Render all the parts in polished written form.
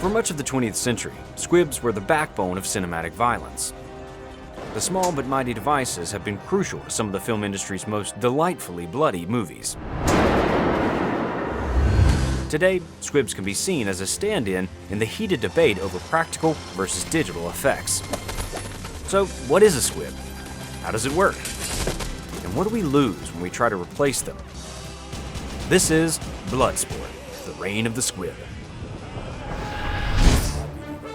For much of the 20th century, squibs were the backbone of cinematic violence. The small but mighty devices have been crucial to some of the film industry's most delightfully bloody movies. Today, squibs can be seen as a stand-in in the heated debate over practical versus digital effects. So, what is a squib? How does it work? And what do we lose when we try to replace them? This is Bloodsport, the reign of the squib.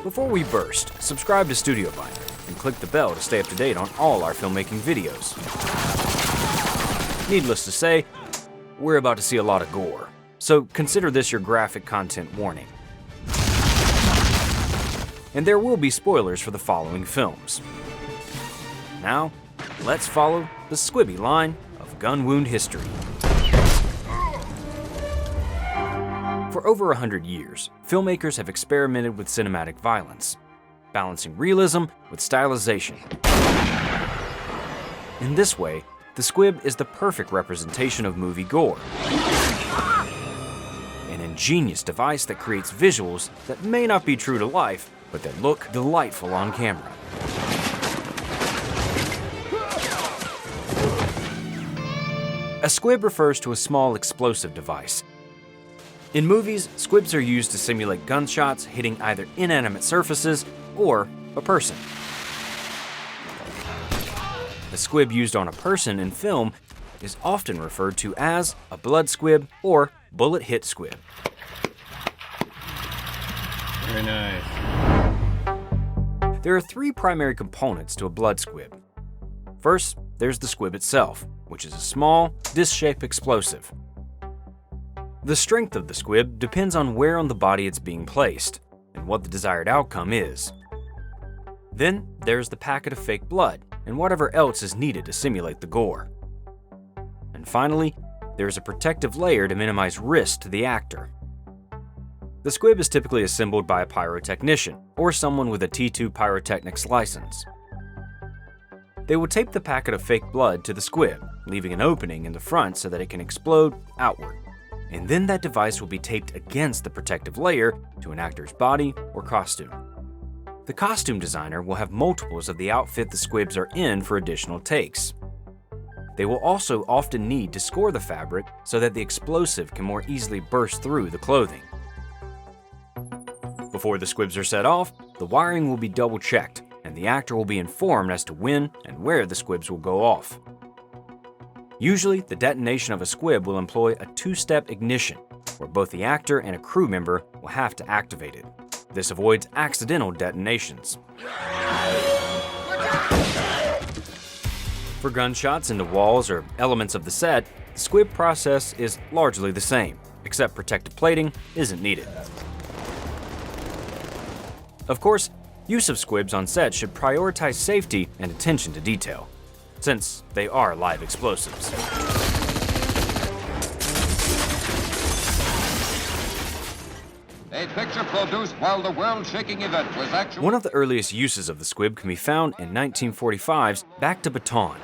Before we burst, subscribe to Studio Binder and click the bell to stay up to date on all our filmmaking videos. Needless to say, we're about to see a lot of gore, so consider this your graphic content warning. And there will be spoilers for the following films. Now, let's follow the squibby line of gun wound history. For over 100 years, filmmakers have experimented with cinematic violence, balancing realism with stylization. In this way, the squib is the perfect representation of movie gore. An ingenious device that creates visuals that may not be true to life, but that look delightful on camera. A squib refers to a small explosive device. In movies, squibs are used to simulate gunshots hitting either inanimate surfaces or a person. The squib used on a person in film is often referred to as a blood squib or bullet hit squib. Very nice. There are three primary components to a blood squib. First, there's the squib itself, which is a small, disc-shaped explosive. The strength of the squib depends on where on the body it's being placed and what the desired outcome is. Then there's the packet of fake blood and whatever else is needed to simulate the gore. And finally, there's a protective layer to minimize risk to the actor. The squib is typically assembled by a pyrotechnician or someone with a T2 pyrotechnics license. They will tape the packet of fake blood to the squib, leaving an opening in the front so that it can explode outward. And then that device will be taped against the protective layer to an actor's body or costume. The costume designer will have multiples of the outfit the squibs are in for additional takes. They will also often need to score the fabric so that the explosive can more easily burst through the clothing. Before the squibs are set off, the wiring will be double-checked, and the actor will be informed as to when and where the squibs will go off. Usually, the detonation of a squib will employ a two-step ignition, where both the actor and a crew member will have to activate it. This avoids accidental detonations. For gunshots into walls or elements of the set, the squib process is largely the same, except protective plating isn't needed. Of course, use of squibs on set should prioritize safety and attention to detail, since they are live explosives. A picture produced while the world-shaking event was actually... One of the earliest uses of the squib can be found in 1945's Back to Baton.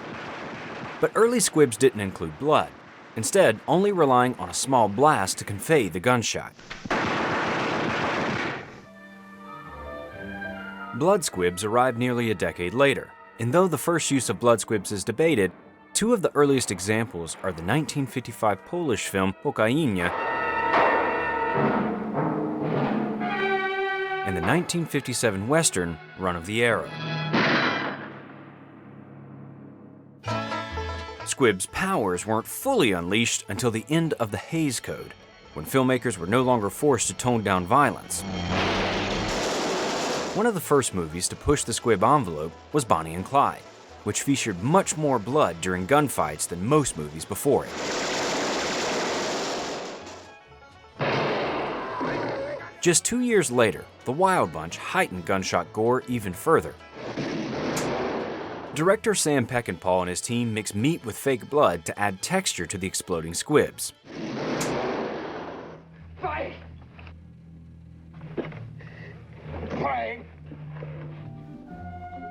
But early squibs didn't include blood, instead only relying on a small blast to convey the gunshot. Blood squibs arrived nearly a decade later, and though the first use of blood squibs is debated, two of the earliest examples are the 1955 Polish film Pokainia and the 1957 Western Run of the Arrow. Squibs' powers weren't fully unleashed until the end of the Hays Code, when filmmakers were no longer forced to tone down violence. One of the first movies to push the squib envelope was Bonnie and Clyde, which featured much more blood during gunfights than most movies before it. Just 2 years later, The Wild Bunch heightened gunshot gore even further. Director Sam Peckinpah and his team mixed meat with fake blood to add texture to the exploding squibs. Fight!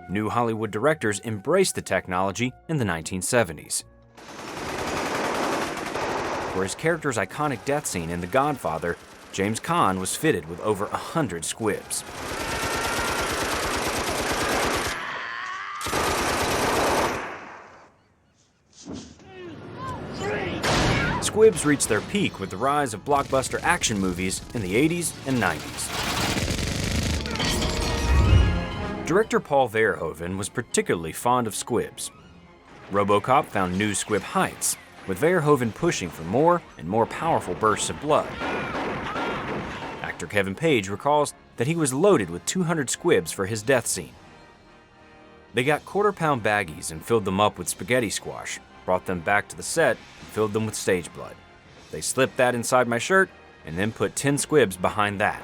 New Hollywood directors embraced the technology in the 1970s. For his character's iconic death scene in The Godfather, James Caan was fitted with over 100 squibs. Squibs reached their peak with the rise of blockbuster action movies in the 80s and 90s. Director Paul Verhoeven was particularly fond of squibs. RoboCop found new squib heights, with Verhoeven pushing for more and more powerful bursts of blood. Actor Kevin Page recalls that he was loaded with 200 squibs for his death scene. They got quarter-pound baggies and filled them up with spaghetti squash, brought them back to the set, and filled them with stage blood. They slipped that inside my shirt, and then put 10 squibs behind that.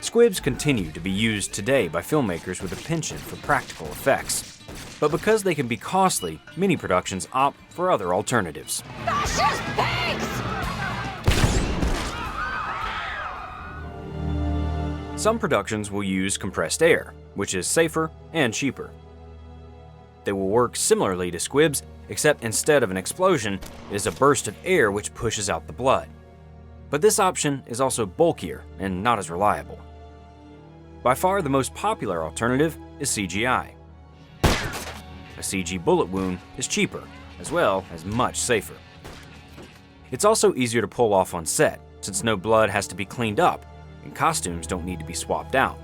Squibs continue to be used today by filmmakers with a penchant for practical effects. But because they can be costly, many productions opt for other alternatives. Fascist pigs! Some productions will use compressed air, which is safer and cheaper. They will work similarly to squibs, except instead of an explosion, it is a burst of air which pushes out the blood. But this option is also bulkier and not as reliable. By far the most popular alternative is CGI. A CG bullet wound is cheaper, as well as much safer. It's also easier to pull off on set, since no blood has to be cleaned up, and costumes don't need to be swapped out.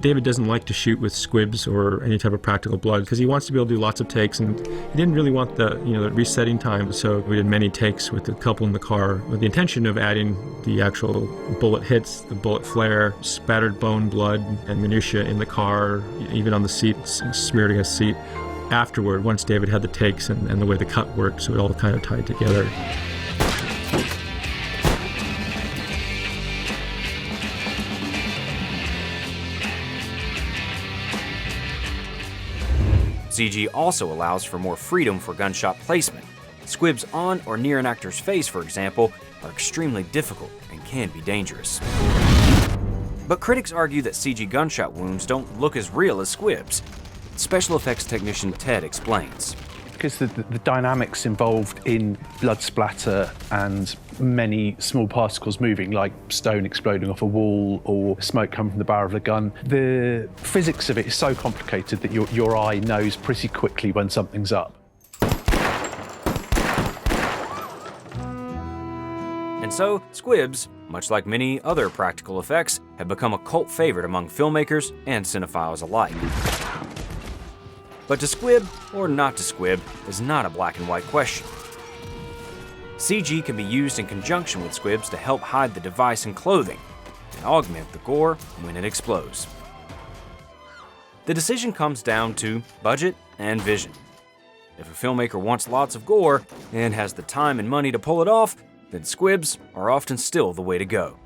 David doesn't like to shoot with squibs or any type of practical blood because he wants to be able to do lots of takes, and he didn't really want the resetting time. So we did many takes with the couple in the car with the intention of adding the actual bullet hits, the bullet flare, spattered bone, blood, and minutia in the car, even on the seat, smeared against the seat. Afterward, once David had the takes and the way the cut worked, so it all kind of tied together. CG also allows for more freedom for gunshot placement. Squibs on or near an actor's face, for example, are extremely difficult and can be dangerous. But critics argue that CG gunshot wounds don't look as real as squibs. Special effects technician Ted explains. Because the dynamics involved in blood splatter and many small particles moving, like stone exploding off a wall or smoke coming from the barrel of the gun, the physics of it is so complicated that your eye knows pretty quickly when something's up. And so, squibs, much like many other practical effects, have become a cult favorite among filmmakers and cinephiles alike. But to squib or not to squib is not a black and white question. CG can be used in conjunction with squibs to help hide the device in clothing and augment the gore when it explodes. The decision comes down to budget and vision. If a filmmaker wants lots of gore and has the time and money to pull it off, then squibs are often still the way to go.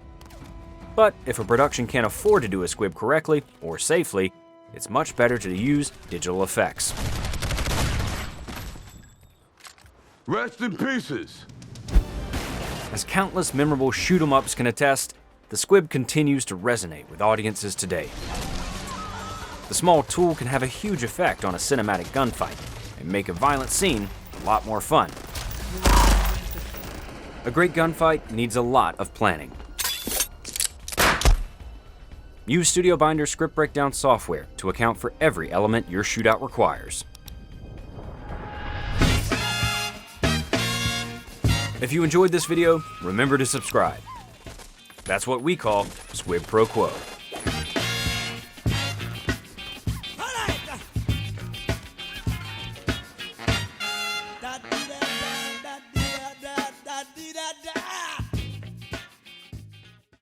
But if a production can't afford to do a squib correctly or safely, it's much better to use digital effects. Rest in pieces! As countless memorable shoot-'em-ups can attest, the squib continues to resonate with audiences today. The small tool can have a huge effect on a cinematic gunfight and make a violent scene a lot more fun. A great gunfight needs a lot of planning. Use Studio Binder script breakdown software to account for every element your shootout requires. If you enjoyed this video, remember to subscribe. That's what we call Squib Pro Quo.